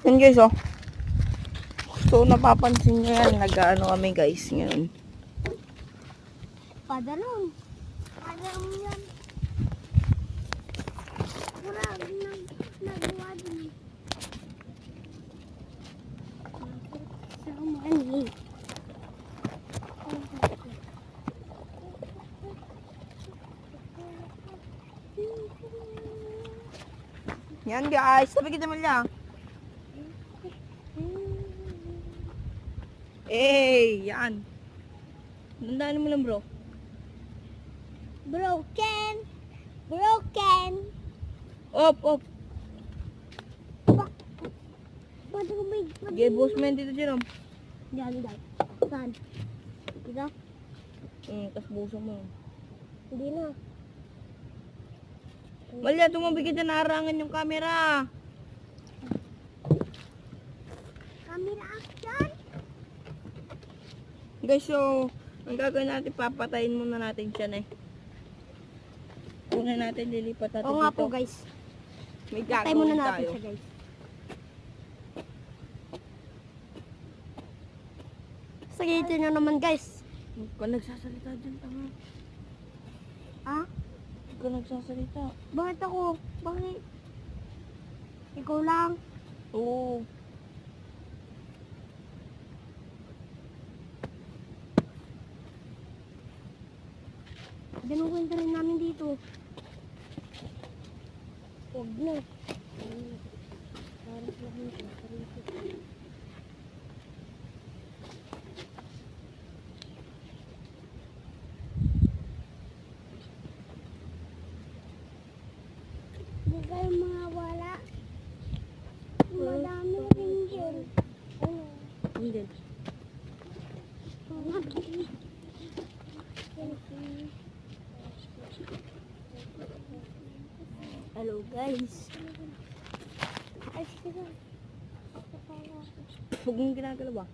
Yan guys, oh. So, napapansin nyo yan. Nag-ano kami guys ngayon. Padalon. Padalon yan. Wala, nagawa din. Sa umani. Yan guys, sabi kita Malya. Yan. Nandaan mo lang bro. Broken. Broken. Op. Matubig. Sige, boss man dito Jerome. Diyan. Saan? Dito? Tapos buso mo. Hindi na. Malya, tumabig ka dyan, naharangan yung camera. Camera action. Guys, so, ang gagawin natin, papatayin muna natin siya eh. Kunin natin, lilipat natin Oo dito. nga po guys. May Patay gagawin muna natin tayo. siya guys. Sige, ito na naman guys. Huwag ka nagsasalita dyan, tanga. Ha? Huwag ka nagsasalita. Bakit ako? Bakit? Ikaw lang. Oo. Binukwenta rin namin dito. Huwag na. Hindi kayo mga wala. Madami rin dyan. Hindi. Hello guys. Huwag mong ginagalaw ba?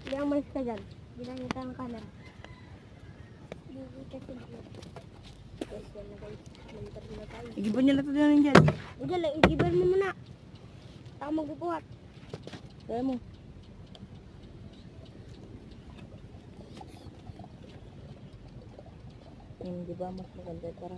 Hindi ang malis ka dyan. Hindi lang kita ang camera. Hindi kita dyan. Guys, yan na guys. Mentor na tayo. Igiban niya na ito dyan dyan. Diyan lang, igiban mo muna. Ako magbubuhat. Kaya mo. Di ba mas maganda para